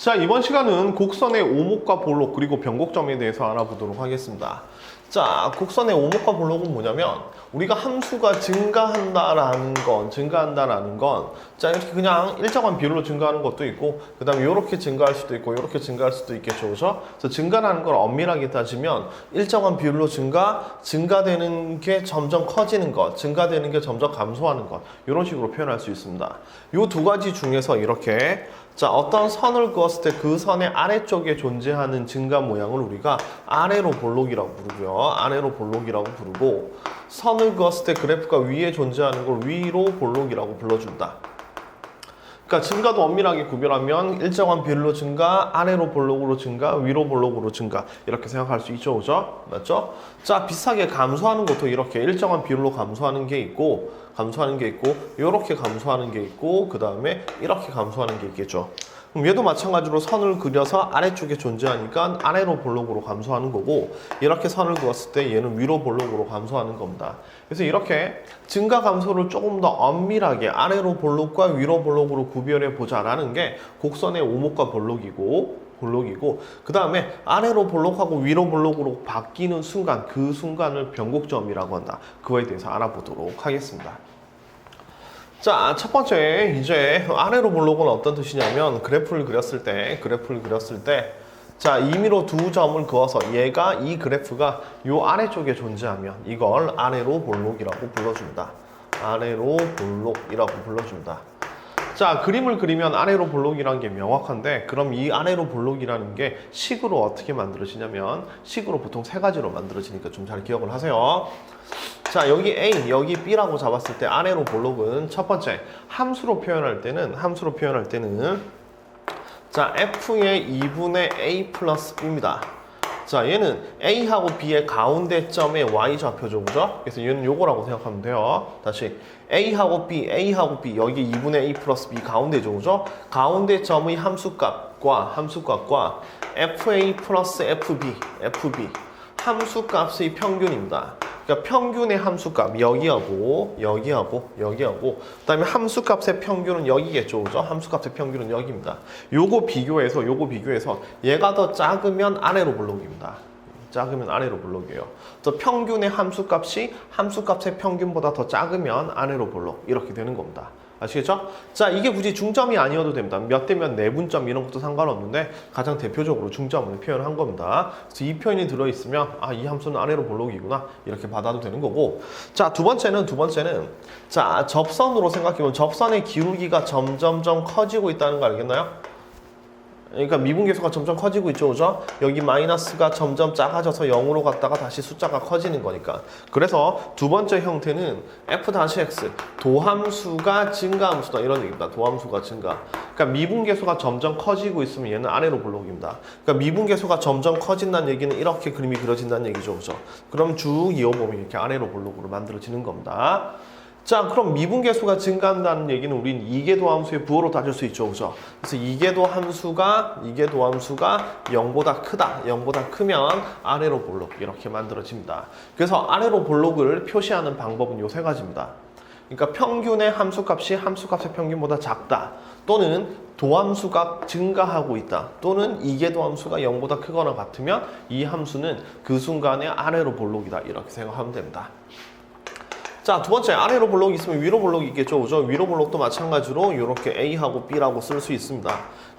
자, 이번 시간은 곡선의 오목과 볼록 그리고 변곡점에 대해서 알아보도록 하겠습니다. 자, 곡선의 오목과 볼록은 뭐냐면 우리가 함수가 증가한다라는 건 자, 이렇게 그냥 일정한 비율로 증가하는 것도 있고 그 다음에 이렇게 증가할 수도 있고 이렇게 증가할 수도 있겠죠, 그죠? 그래서 증가라는 걸 엄밀하게 따지면 일정한 비율로 증가되는 게 점점 커지는 것, 증가되는 게 점점 감소하는 것, 이런 식으로 표현할 수 있습니다. 이 두 가지 중에서 이렇게 자, 어떤 선을 그었을 때 그 선의 아래쪽에 존재하는 증가 모양을 우리가 아래로 볼록이라고 부르고요. 아래로 볼록이라고 부르고, 선을 그었을 때 그래프가 위에 존재하는 걸 위로 볼록이라고 불러준다. 그러니까 증가도 엄밀하게 구별하면 일정한 비율로 증가, 아래로 볼록으로 증가, 위로 볼록으로 증가 이렇게 생각할 수 있죠, 그죠? 맞죠? 자, 비슷하게 감소하는 것도 이렇게 일정한 비율로 감소하는 게 있고 이렇게 감소하는 게 있고 그 다음에 이렇게 감소하는 게 있겠죠. 그럼 얘도 마찬가지로 선을 그려서 아래쪽에 존재하니까 아래로 볼록으로 감소하는 거고 이렇게 선을 그었을 때 얘는 위로 볼록으로 감소하는 겁니다. 그래서 이렇게 증가 감소를 조금 더 엄밀하게 아래로 볼록과 위로 볼록으로 구별해 보자라는 게 곡선의 오목과 볼록이고 그 다음에 아래로 볼록하고 위로 볼록으로 바뀌는 순간 그 순간을 변곡점이라고 한다. 그거에 대해서 알아보도록 하겠습니다. 자, 첫 번째 이제 아래로 볼록은 어떤 뜻이냐면 그래프를 그렸을 때 자, 임의로 두 점을 그어서 이 그래프가 요 아래쪽에 존재하면 이걸 아래로 볼록이라고 불러준다. 아래로 볼록이라고 불러준다. 자, 그림을 그리면 아래로 볼록이라는 게 명확한데 그럼 이 아래로 볼록이라는 게 식으로 어떻게 만들어지냐면 식으로 보통 세 가지로 만들어지니까 좀 잘 기억을 하세요. 자, 여기 A, 여기 B라고 잡았을 때 아래로 볼록은 첫 번째 함수로 표현할 때는 자, F의 2분의 A 플러스 B입니다. 자, 얘는 A하고 B의 가운데 점의 Y좌표죠, 그죠? 그래서 얘는 요거라고 생각하면 돼요. 다시 A하고 B 여기 2분의 A 플러스 B 가운데죠, 그죠? 가운데 점의 함수값과 FA 플러스 FB 함수값의 평균입니다. 그러니까 평균의 함수값 여기하고 그 다음에 함수값의 평균은 여기겠죠, 그죠? 함수값의 평균은 여기입니다. 요거 비교해서 얘가 더 작으면 아래로 볼록입니다. 작으면 아래로 볼록이에요. 그래서 평균의 함수값이 함수값의 평균보다 더 작으면 아래로 볼록 이렇게 되는 겁니다. 아시겠죠? 자, 이게 굳이 중점이 아니어도 됩니다. 몇 대 몇 내분점 이런 것도 상관없는데 가장 대표적으로 중점을 표현한 겁니다. 그래서 이 표현이 들어있으면 이 함수는 아래로 볼록이구나 이렇게 받아도 되는 거고. 자, 두 번째는 자, 접선으로 생각해보면 접선의 기울기가 점점점 커지고 있다는 거 알겠나요? 그러니까 미분계수가 점점 커지고 있죠, 그죠? 여기 마이너스가 점점 작아져서 0으로 갔다가 다시 숫자가 커지는 거니까. 그래서 두 번째 형태는 f-x 도함수가 증가함수다 이런 얘기입니다. 도함수가 증가. 그러니까 미분계수가 점점 커지고 있으면 얘는 아래로 볼록입니다. 그러니까 미분계수가 점점 커진다는 얘기는 이렇게 그림이 그려진다는 얘기죠, 그죠? 그럼 쭉 이어보면 이렇게 아래로 볼록으로 만들어지는 겁니다. 자, 그럼 미분계수가 증가한다는 얘기는 우린 이계도함수의 부호로 따질 수 있죠, 그죠? 그래서 이계도함수가 0보다 크다, 0보다 크면 아래로 볼록 이렇게 만들어집니다. 그래서 아래로 볼록을 표시하는 방법은 요 세 가지입니다. 그러니까 평균의 함수값이 함수값의 평균보다 작다, 또는 도함수가 증가하고 있다, 또는 이계도함수가 0보다 크거나 같으면 이 함수는 그 순간에 아래로 볼록이다 이렇게 생각하면 됩니다. 자, 두 번째 아래로 볼록이 있으면 위로 볼록이 있겠죠, 그죠? 위로 볼록도 마찬가지로 이렇게 A하고 B라고 쓸 수 있습니다.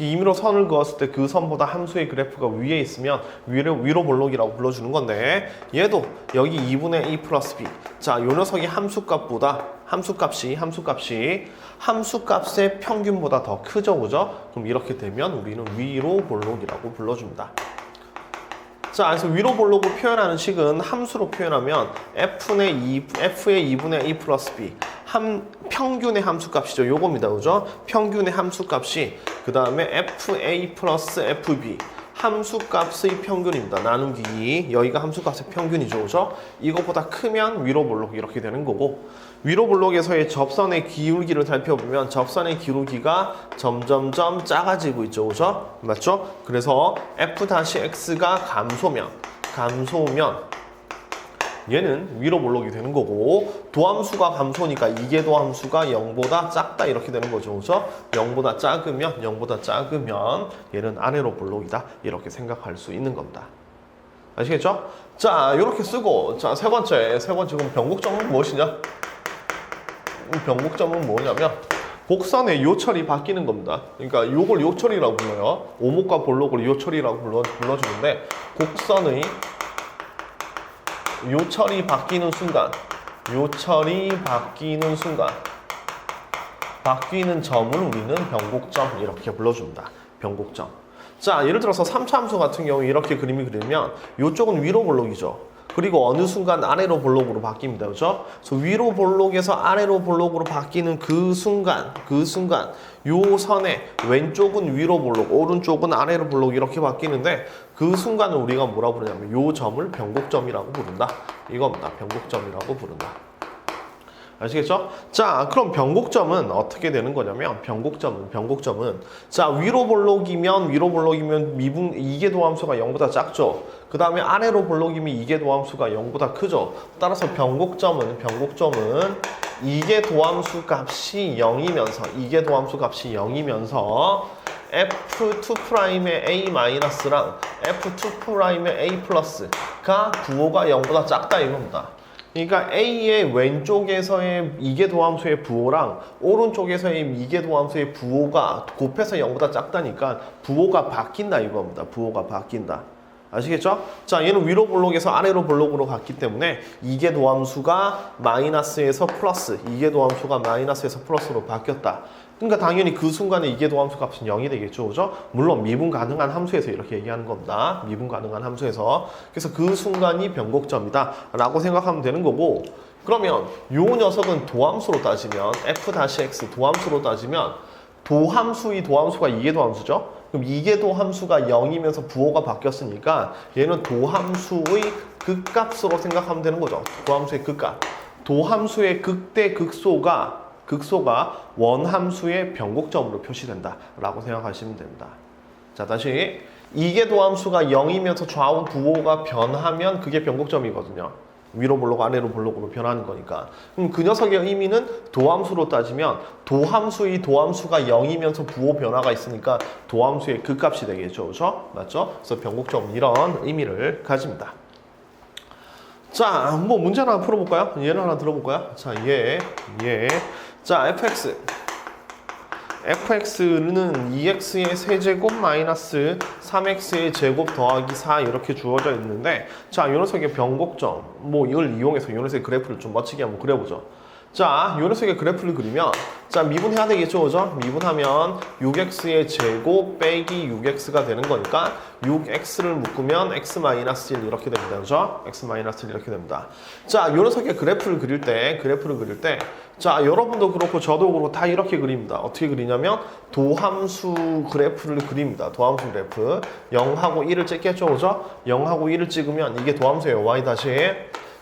임의로 선을 그었을 때 그 선보다 함수의 그래프가 위에 있으면 위로 볼록이라고 불러주는 건데 얘도 여기 2분의 A 플러스 B 자, 요 녀석이 함수값이 함수값의 평균보다 더 크죠, 그죠? 그럼 이렇게 되면 우리는 위로 볼록이라고 불러줍니다. 자, 그래서 위로 볼록을 표현하는 식은 함수로 표현하면 F의 2분의 A 플러스 B 평균의 함수값이죠. 요겁니다. 그죠? 평균의 함수값이 그 다음에 FA 플러스 FB 함수값의 평균입니다. 나누기 여기가 함수값의 평균이죠, 그죠? 이것보다 크면 위로 볼록 이렇게 되는 거고, 위로 볼록에서의 접선의 기울기를 살펴보면 접선의 기울기가 점점점 작아지고 있죠, 그죠? 맞죠? 그래서 f-x가 감소면 얘는 위로 볼록이 되는 거고 도함수가 감소니까 이계 도함수가 0보다 작다 이렇게 되는 거죠. 그래서 0보다 작으면 얘는 아래로 볼록이다 이렇게 생각할 수 있는 겁니다. 아시겠죠? 자, 이렇게 쓰고 자, 세 번째 그럼 변곡점은 무엇이냐? 변곡점은 뭐냐면 곡선의 요철이 바뀌는 겁니다. 그러니까 요걸 요철이라고 불러요. 오목과 볼록을 요철이라고 불러주는데 곡선의 요철이 바뀌는 순간 바뀌는 점을 우리는 변곡점 이렇게 불러줍니다. 변곡점. 자, 예를 들어서 3차 함수 같은 경우 이렇게 그림이 그리면 이쪽은 위로 볼록이죠. 그리고 어느 순간 아래로 볼록으로 바뀝니다. 그렇죠? 그래서 위로 볼록에서 아래로 볼록으로 바뀌는 그 순간 요 선의 왼쪽은 위로 볼록, 오른쪽은 아래로 볼록 이렇게 바뀌는데 그 순간을 우리가 뭐라고 부르냐면 요 점을 변곡점이라고 부른다. 이겁니다. 변곡점이라고 부른다. 아시겠죠? 자, 그럼 변곡점은 어떻게 되는 거냐면 변곡점은 자, 위로 볼록이면 이계 도함수가 0보다 작죠. 그 다음에 아래로 볼록이면 이계 도함수가 0보다 크죠. 따라서 변곡점은 이계 도함수 값이 0이면서 F2'의 A-랑 F2'의 A+가 부호가 0보다 작다 이겁니다. 그러니까 A의 왼쪽에서의 이계 도함수의 부호랑 오른쪽에서의 이계 도함수의 부호가 곱해서 0보다 작다니까 부호가 바뀐다 이겁니다. 부호가 바뀐다. 아시겠죠? 자, 얘는 위로 볼록에서 아래로 볼록으로 갔기 때문에 이계 도함수가 마이너스에서 플러스, 이계 도함수가 마이너스에서 플러스로 바뀌었다. 그러니까 당연히 그 순간에 이계 도함수 값은 0이 되겠죠. 그죠? 물론 미분 가능한 함수에서 이렇게 얘기하는 겁니다. 미분 가능한 함수에서. 그래서 그 순간이 변곡점이다 라고 생각하면 되는 거고 그러면 요 녀석은 도함수로 따지면 f-x 도함수로 따지면 도함수가 이계 도함수죠. 그럼 이계 도함수가 0이면서 부호가 바뀌었으니까 얘는 도함수의 극값으로 생각하면 되는 거죠. 도함수의 극값. 도함수의 극대 극소가 원함수의 변곡점으로 표시된다 라고 생각하시면 됩니다. 자, 다시 이계 도함수가 0이면서 좌우 부호가 변하면 그게 변곡점이거든요. 위로 볼록 아래로 볼록으로 변하는 거니까. 그럼 그 녀석의 의미는 도함수로 따지면 도함수가 0이면서 부호 변화가 있으니까 도함수의 극값이 되겠죠. 그렇죠? 맞죠? 그래서 변곡점은 이런 의미를 가집니다. 자, 뭐 문제 하나 풀어볼까요? 얘를 하나 들어볼까요? 자, 자, fx는 2x의 세제곱 마이너스 3x의 제곱 더하기 4 이렇게 주어져 있는데 자, 요 녀석의 변곡점 뭐 이걸 이용해서 요 녀석의 그래프를 좀 멋지게 한번 그려보죠. 자, 요 녀석의 그래프를 그리면 자, 미분해야 되겠죠, 그죠? 미분하면 6x의 제곱 빼기 6x가 되는 거니까 6x를 묶으면 x-1 이렇게 됩니다, 그죠? x-1 이렇게 됩니다. 자, 요 녀석의 그래프를 그릴 때 자, 여러분도 그렇고 저도 그렇고 다 이렇게 그립니다. 어떻게 그리냐면 도함수 그래프를 그립니다. 도함수 그래프 0하고 1을 찍겠죠, 그죠? 0하고 1을 찍으면 이게 도함수예요, y 다시.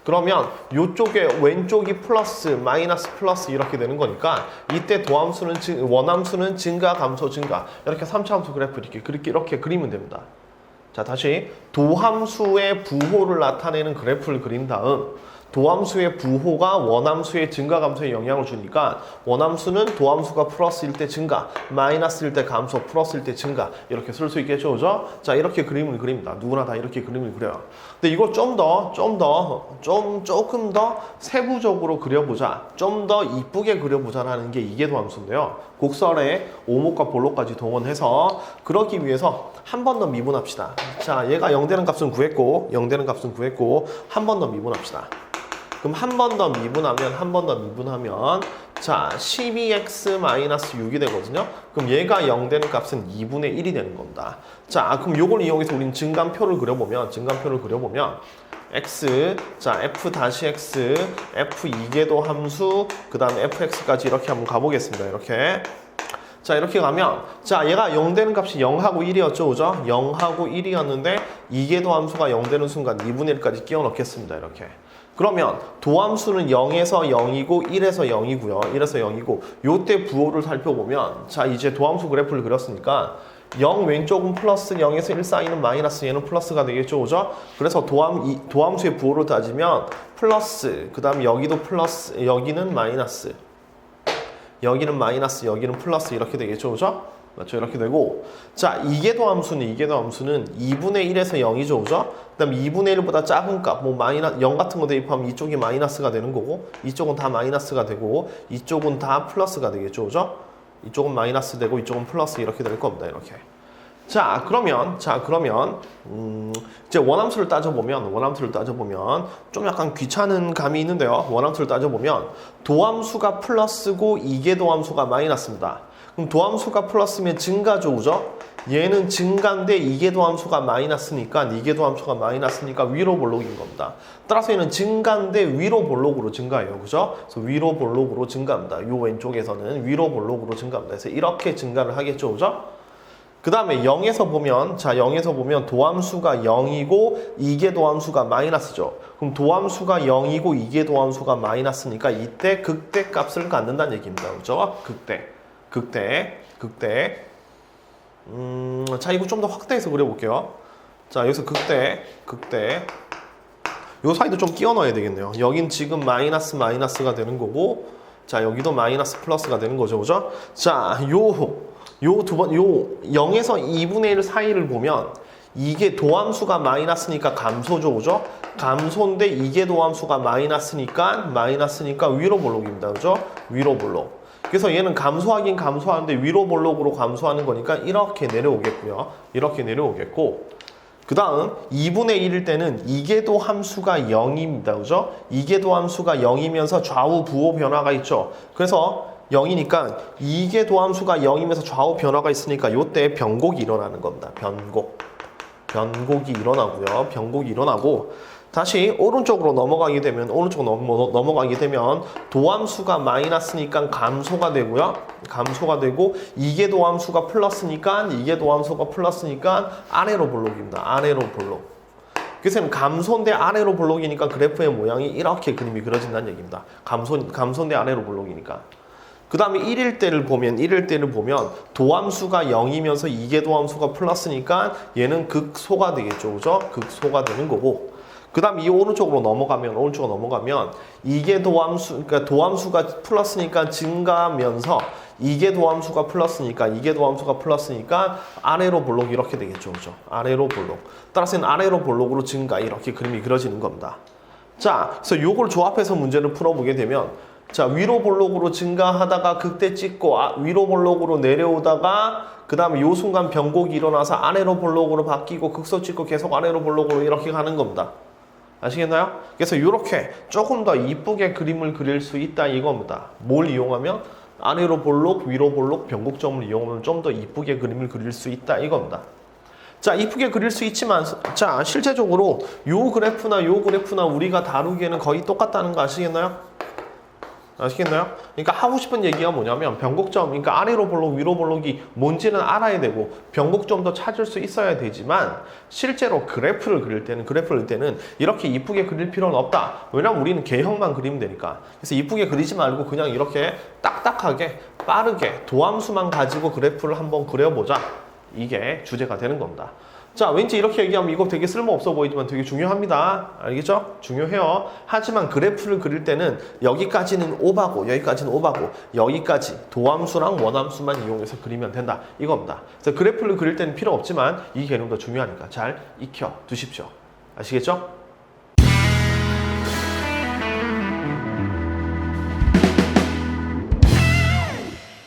그러면 이쪽에 왼쪽이 플러스, 마이너스, 플러스 이렇게 되는 거니까 이때 원함수는 증가, 감소, 증가 이렇게 3차 함수 그래프 이렇게 그리면 됩니다. 자, 다시 도함수의 부호를 나타내는 그래프를 그린 다음 도함수의 부호가 원함수의 증가, 감소에 영향을 주니까 원함수는 도함수가 플러스일 때 증가, 마이너스일 때 감소, 플러스일 때 증가 이렇게 쓸 수 있겠죠, 그죠? 자, 이렇게 그림을 그립니다. 누구나 다 이렇게 그림을 그려요. 근데 이걸 조금 더 세부적으로 그려보자, 좀 더 이쁘게 그려보자라는 게 이계 도함수인데요. 곡선에 오목과 볼록까지 동원해서 그러기 위해서 한 번 더 미분합시다. 자, 얘가 0 되는 값은 구했고 한 번 더 미분합시다. 그럼 한 번 더 미분하면 자, 12x-6이 되거든요. 그럼 얘가 0 되는 값은 2분의 1이 되는 겁니다. 자, 그럼 요걸 이용해서 우리는 증감표를 그려보면 x, 자, f-x, f 이계도 함수, 그 다음에 fx까지 이렇게 한번 가보겠습니다. 이렇게. 자, 이렇게 가면 자, 얘가 0 되는 값이 0하고 1이었죠, 그죠? 0하고 1이었는데 이계도 함수가 0 되는 순간 2분의 1까지 끼워 넣겠습니다. 이렇게. 그러면 도함수는 0에서 0이고 1에서 0이고요. 1에서 0이고 요때 부호를 살펴보면 자, 이제 도함수 그래프를 그렸으니까 0 왼쪽은 플러스 0에서 1 사이는 마이너스 얘는 플러스가 되겠죠. 그죠? 그래서 도함수의 부호로 따지면 플러스 그 다음에 여기도 플러스 여기는 마이너스 여기는 마이너스 여기는 플러스 이렇게 되겠죠. 그죠? 맞죠? 이렇게 되고 자 이계도함수는 2분의 1에서 0이죠. 그죠? 그 다음에 2분의 1보다 작은 값 뭐 마이너스 0 같은 거 대입하면 이쪽이 마이너스가 되는 거고 이쪽은 다 마이너스가 되고 이쪽은 다 플러스가 되겠죠. 그죠? 이쪽은 마이너스 되고 이쪽은 플러스 이렇게 될 겁니다. 이렇게. 자 그러면 이제 원함수를 따져보면 좀 약간 귀찮은 감이 있는데요. 원함수를 따져보면 도함수가 플러스고 이계도함수가 마이너스입니다. 그럼 도함수가 플러스면 증가죠. 그죠? 얘는 증가인데 이계도함수가 마이너스니까 위로 볼록인 겁니다. 따라서 얘는 증가인데 위로 볼록으로 증가해요. 그죠? 그래서 위로 볼록으로 증가합니다. 요 왼쪽에서는 위로 볼록으로 증가합니다. 그래서 이렇게 증가를 하겠죠. 그죠? 그 다음에 0에서 보면 도함수가 0이고 이계도함수가 마이너스죠. 그럼 도함수가 0이고 이계도함수가 마이너스니까 이때 극대 값을 갖는다는 얘기입니다. 그죠? 극대. 자, 이거 좀 더 확대해서 그려볼게요. 자, 여기서 극대. 요 사이도 좀 끼워 넣어야 되겠네요. 여긴 지금 마이너스가 되는 거고, 자, 여기도 마이너스 플러스가 되는 거죠. 그죠? 자, 요 0에서 2분의 1 사이를 보면, 이게 도함수가 마이너스니까 감소죠. 그죠? 감소인데 이게 도함수가 마이너스니까 위로 볼록입니다. 그죠? 위로 볼록. 그래서 얘는 감소하긴 감소하는데 위로 볼록으로 감소하는 거니까 이렇게 내려오겠고요. 이렇게 내려오겠고 그 다음 2분의 1일 때는 이계도 함수가 0입니다. 그죠? 이계도 함수가 0이면서 좌우 부호 변화가 있죠. 그래서 0이니까 이계도 함수가 0이면서 좌우 변화가 있으니까 이때 변곡이 일어나는 겁니다. 변곡이 일어나고 다시 오른쪽으로 넘어가게 되면 도함수가 마이너스니까 감소가 되고요. 이계도함수가 플러스니까 아래로 볼록입니다. 아래로 볼록. 그래서 감소인데 아래로 볼록이니까 그래프의 모양이 이렇게 그림이 그려진다는 얘기입니다. 감소인데 아래로 볼록이니까. 그 다음에 1일 때를 보면 도함수가 0이면서 이계도함수가 플러스니까 얘는 극소가 되겠죠. 그죠? 극소가 되는 거고 그 다음 이 오른쪽으로 넘어가면 그러니까 도함수가 플러스니까 증가하면서 이계도함수가 플러스니까 아래로 볼록 이렇게 되겠죠. 그죠? 아래로 볼록. 따라서 아래로 볼록으로 증가 이렇게 그림이 그려지는 겁니다. 자, 그래서 요걸 조합해서 문제를 풀어보게 되면 자, 위로 볼록으로 증가하다가 극대 찍고 위로 볼록으로 내려오다가 그 다음에 요 순간 변곡이 일어나서 아래로 볼록으로 바뀌고 극소 찍고 계속 아래로 볼록으로 이렇게 가는 겁니다. 아시겠나요? 그래서 이렇게 조금 더 이쁘게 그림을 그릴 수 있다 이겁니다. 뭘 이용하면? 아래로 볼록, 위로 볼록, 변곡점을 이용하면 좀 더 이쁘게 그림을 그릴 수 있다 이겁니다. 자, 이쁘게 그릴 수 있지만 자, 실제적으로 요 그래프나 우리가 다루기에는 거의 똑같다는 거 아시겠나요? 그러니까 하고 싶은 얘기가 뭐냐면 변곡점, 그러니까 아래로 볼록, 위로 볼록이 뭔지는 알아야 되고 변곡점도 찾을 수 있어야 되지만 실제로 그래프를 그릴 때는 이렇게 이쁘게 그릴 필요는 없다. 왜냐면 우리는 개형만 그리면 되니까. 그래서 이쁘게 그리지 말고 그냥 이렇게 딱딱하게 빠르게 도함수만 가지고 그래프를 한번 그려보자. 이게 주제가 되는 겁니다. 자, 왠지 이렇게 얘기하면 이거 되게 쓸모없어 보이지만 되게 중요합니다. 알겠죠? 중요해요. 하지만 그래프를 그릴 때는 여기까지는 오바고 여기까지 도함수랑 원함수만 이용해서 그리면 된다. 이겁니다. 그래서 그래프를 그릴 때는 필요 없지만 이 개념도 중요하니까 잘 익혀 두십시오. 아시겠죠?